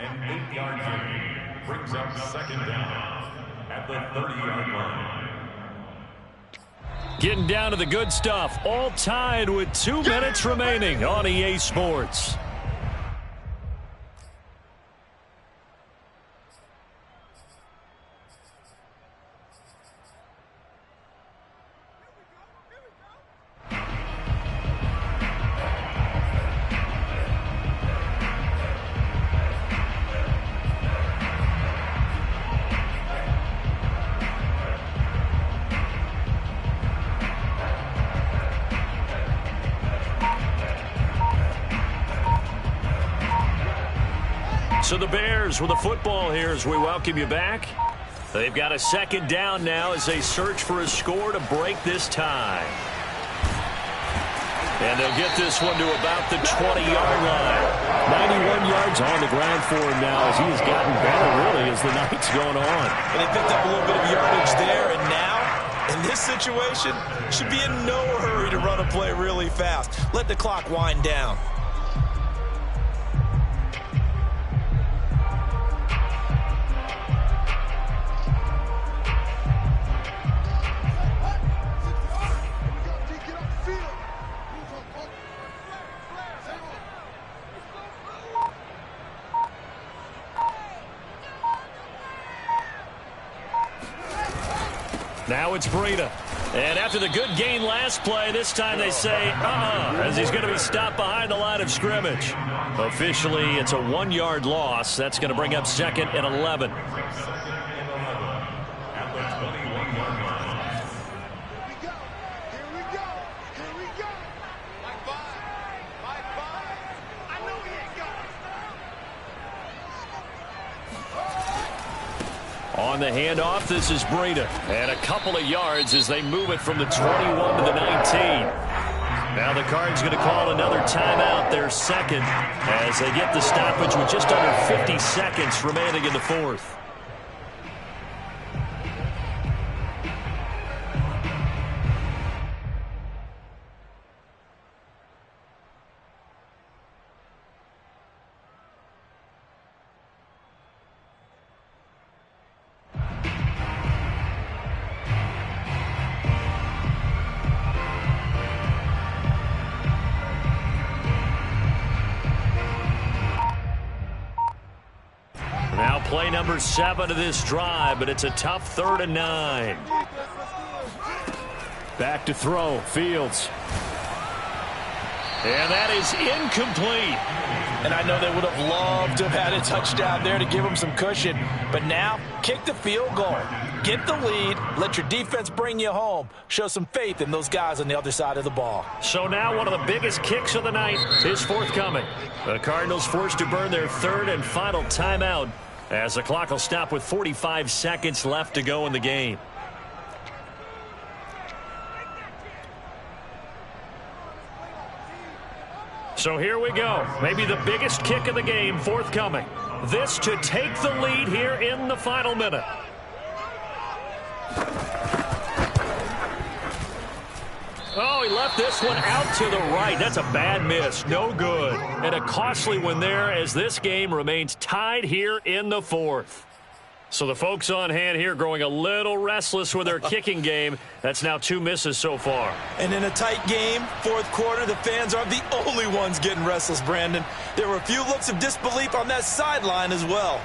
An 8-yard gain brings up 2nd down at the 30-yard line. Getting down to the good stuff. All tied with 2 minutes remaining on EA Sports. So the Bears with the football here as we welcome you back. They've got a second down now as they search for a score to break this tie. And they'll get this one to about the 20-yard line. 91 yards on the ground for him now as he has gotten better, really, as the night's going on. And they picked up a little bit of yardage there, and now, in this situation, should be in no hurry to run a play really fast. Let the clock wind down. Now it's Breida. And after the good gain last play, this time they say, as he's going to be stopped behind the line of scrimmage. Officially, it's a 1-yard loss. That's going to bring up 2nd and 11. On the handoff, this is Breida. And a couple of yards as they move it from the 21 to the 19. Now the Cards going to call another timeout, their second, as they get the stoppage with just under 50 seconds remaining in the fourth. Now play number 7 of this drive, but it's a tough 3rd and 9. Back to throw, Fields. And that is incomplete. And I know they would have loved to have had a touchdown there to give them some cushion. But now, kick the field goal. Get the lead. Let your defense bring you home. Show some faith in those guys on the other side of the ball. So now one of the biggest kicks of the night is forthcoming. The Cardinals forced to burn their 3rd and final timeout as the clock will stop with 45 seconds left to go in the game. So here we go. Maybe the biggest kick of the game forthcoming. This to take the lead here in the final minute. Oh, he left this one out to the right. That's a bad miss. No good. And a costly one there as this game remains tied here in the fourth. So the folks on hand here growing a little restless with their kicking game. That's now 2 misses so far. And in a tight game, fourth quarter, the fans aren't the only ones getting restless, Brandon. There were a few looks of disbelief on that sideline as well.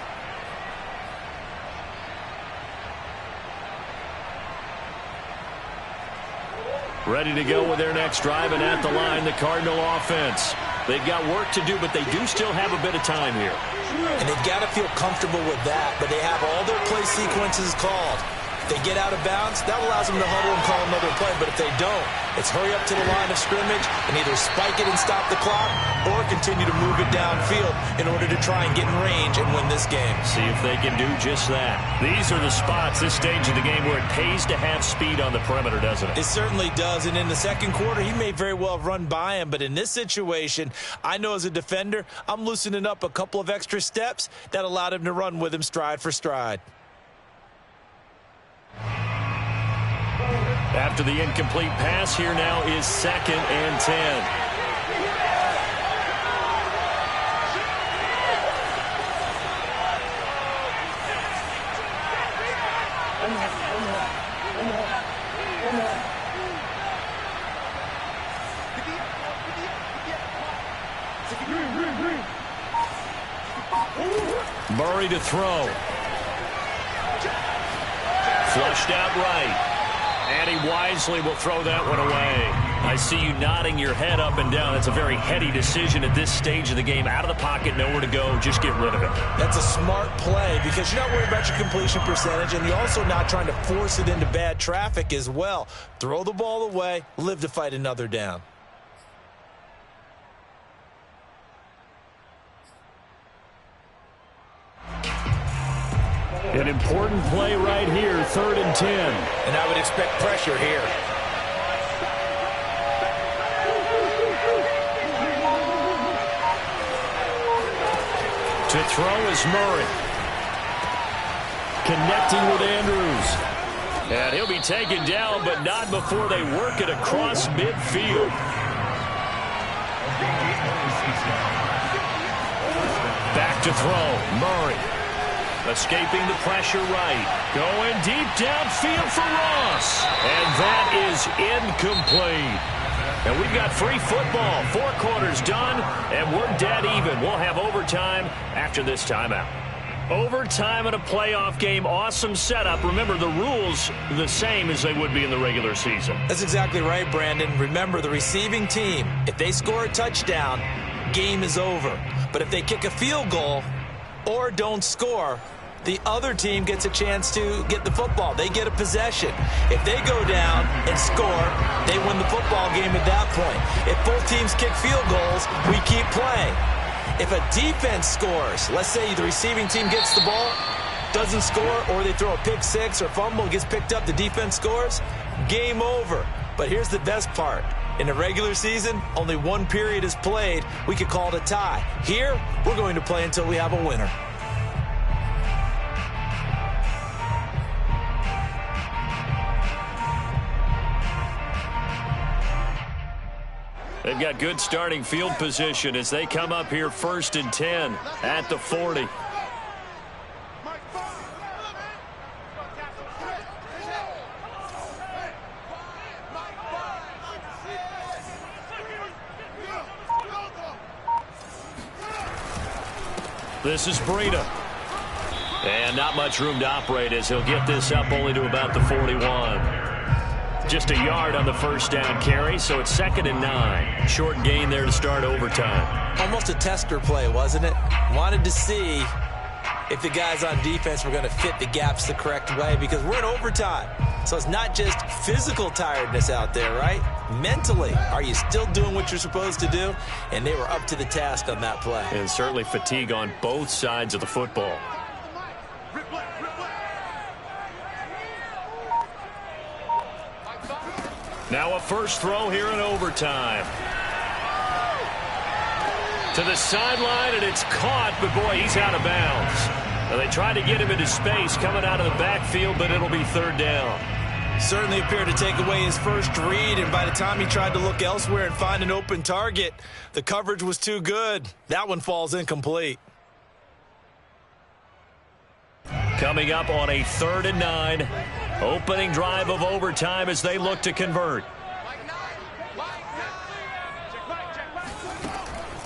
Ready to go with their next drive, and at the line, the Cardinal offense. They've got work to do, but they do still have a bit of time here. And they've got to feel comfortable with that, but they have all their play sequences called. If they get out of bounds, that allows them to huddle and call another play, but if they don't, it's hurry up to the line of scrimmage and either spike it and stop the clock or continue to move it downfield in order to try and get in range and win this game. See if they can do just that. These are the spots, this stage of the game, where it pays to have speed on the perimeter, doesn't it? It certainly does, and in the second quarter, he may very well have run by him, but in this situation, I know as a defender, I'm loosening up a couple of extra steps that allowed him to run with him stride for stride. After the incomplete pass, here now is 2nd and 10. Murray to throw. Flushed out right. And he wisely will throw that one away. I see you nodding your head up and down. That's a very heady decision at this stage of the game. Out of the pocket, nowhere to go. Just get rid of it. That's a smart play because you're not worried about your completion percentage, and you're also not trying to force it into bad traffic as well. Throw the ball away, live to fight another down. An important play right here, 3rd and 10. And I would expect pressure here. To throw is Murray. Connecting with Andrews. And he'll be taken down, but not before they work it across midfield. Back to throw. Murray. Escaping the pressure right. Going deep downfield for Ross. And that is incomplete. And we've got free football. 4 quarters done, and we're dead even. We'll have overtime after this timeout. Overtime in a playoff game, awesome setup. Remember, the rules the same as they would be in the regular season. That's exactly right, Brandon. Remember, the receiving team, if they score a touchdown, game is over. But if they kick a field goal or don't score, the other team gets a chance to get the football. They get a possession. If they go down and score, they win the football game at that point. If both teams kick field goals, we keep playing. If a defense scores, let's say the receiving team gets the ball, doesn't score, or they throw a pick six or fumble, gets picked up, the defense scores, game over. But here's the best part. In the regular season, only 1 period is played. We could call it a tie. Here, we're going to play until we have a winner. They've got good starting field position as they come up here 1st and 10 at the 40. This is Breida. And not much room to operate as he'll get this up only to about the 41. Just a yard on the 1st down carry, so it's 2nd and 9. Short gain there to start overtime. Almost a tester play, wasn't it? Wanted to see if the guys on defense were going to fit the gaps the correct way, because we're in overtime. So it's not just physical tiredness out there, right? Mentally, are you still doing what you're supposed to do? And they were up to the task on that play. And certainly fatigue on both sides of the football. Now a first throw here in overtime. To the sideline, and it's caught, but boy, he's out of bounds. Now they tried to get him into space coming out of the backfield, but it'll be 3rd down. Certainly appeared to take away his first read, and by the time he tried to look elsewhere and find an open target, the coverage was too good. That one falls incomplete. Coming up on a 3rd and 9. Opening drive of overtime as they look to convert.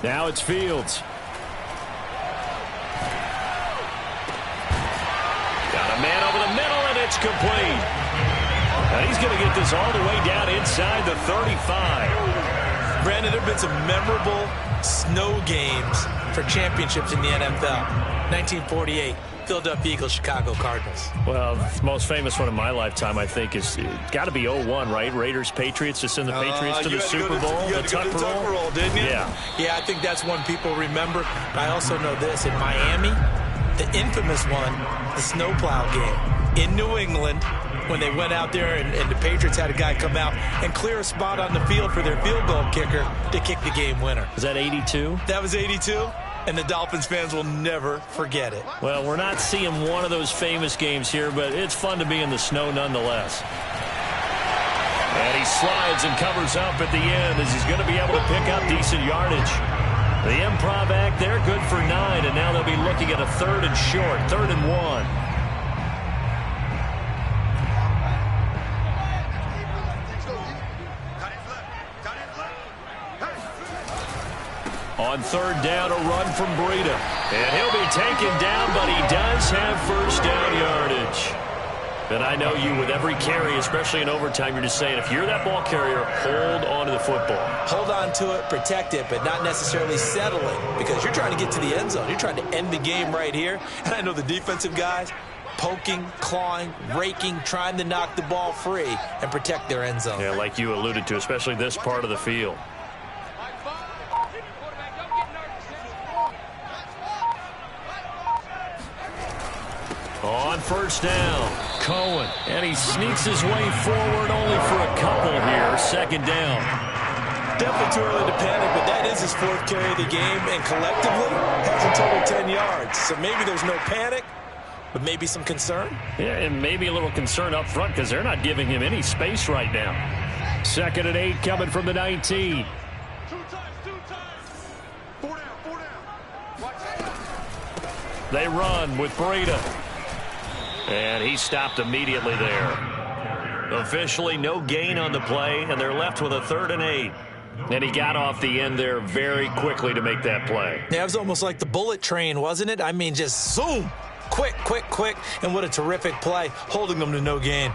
Now it's Fields. Got a man over the middle, and it's complete. And he's going to get this all the way down inside the 35. Brandon, there have been some memorable snow games for championships in the NFL. 1948. Philadelphia Eagles, Chicago Cardinals. Well, the most famous one in my lifetime, I think, is got to be 01, right? Raiders, Patriots, to send the Patriots to the Super Bowl. You had to go to the Tucker Roll, didn't you? Yeah, I think that's one people remember. I also know this. In Miami, the infamous one, the snowplow game in New England, when they went out there and the Patriots had a guy come out and clear a spot on the field for their field goal kicker to kick the game winner. Was that 82? That was 82. And the Dolphins fans will never forget it. Well, we're not seeing one of those famous games here, but it's fun to be in the snow nonetheless. And he slides and covers up at the end as he's going to be able to pick up decent yardage. The improv act there, good for 9, and now they'll be looking at a 3rd and short, 3rd and 1. On 3rd down, a run from Breida. And he'll be taken down, but he does have 1st down yardage. And I know you, with every carry, especially in overtime, you're just saying, if you're that ball carrier, hold on to the football. Hold on to it, protect it, but not necessarily settle it, because you're trying to get to the end zone. You're trying to end the game right here. And I know the defensive guys poking, clawing, raking, trying to knock the ball free and protect their end zone. Yeah, like you alluded to, especially this part of the field. On first down, Cohen. And he sneaks his way forward only for a couple here. Second down. Definitely too early to panic, but that is his fourth carry of the game, and collectively has a total 10 yards. So maybe there's no panic, but maybe some concern. Yeah, and maybe a little concern up front because they're not giving him any space right now. 2nd and 8 coming from the 19. They run with Breida. And he stopped immediately there. Officially no gain on the play, and they're left with a 3rd and 8. And he got off the end there very quickly to make that play. Yeah, it was almost like the bullet train, wasn't it? I mean, just zoom. Quick, quick, quick. And what a terrific play, holding them to no gain.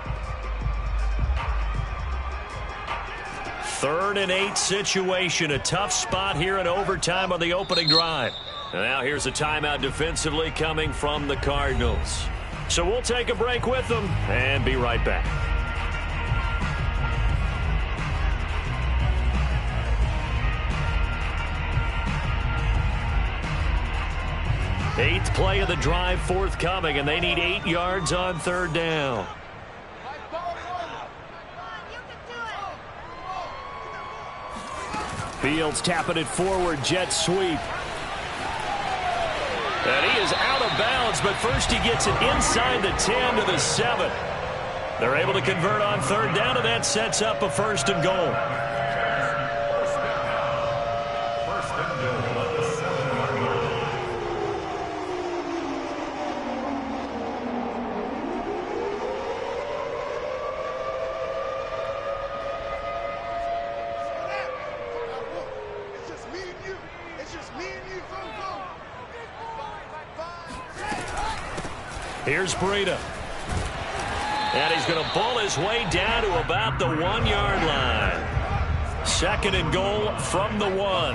3rd and 8 situation. A tough spot here in overtime on the opening drive. And now here's a timeout defensively coming from the Cardinals. So we'll take a break with them and be right back. 8th play of the drive forthcoming, and they need 8 yards on 3rd down. Fields tapping it forward, jet sweep. And he is out of bounds, but first he gets it inside the 10 to the 7. They're able to convert on 3rd down, and that sets up a 1st and goal. Here's Breida. And he's going to bull his way down to about the 1-yard line. 2nd and goal from the 1.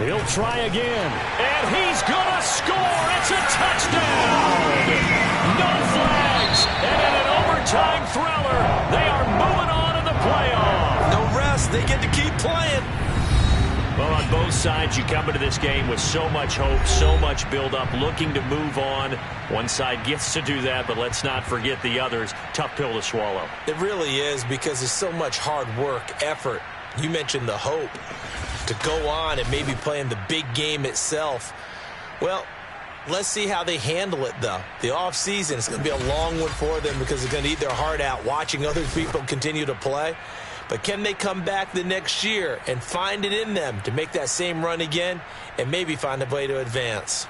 He'll try again. And he's going to score. It's a touchdown. No flags. And in an overtime thriller, they are moving on in the playoff. No rest. They get to keep playing. Well, on both sides, you come into this game with so much hope, so much build-up, looking to move on. One side gets to do that, but let's not forget the others. Tough pill to swallow. It really is, because there's so much hard work, effort. You mentioned the hope to go on and maybe play in the big game itself. Well, let's see how they handle it, though. The offseason is going to be a long one for them because they're going to eat their heart out watching other people continue to play. But can they come back the next year and find it in them to make that same run again and maybe find a way to advance?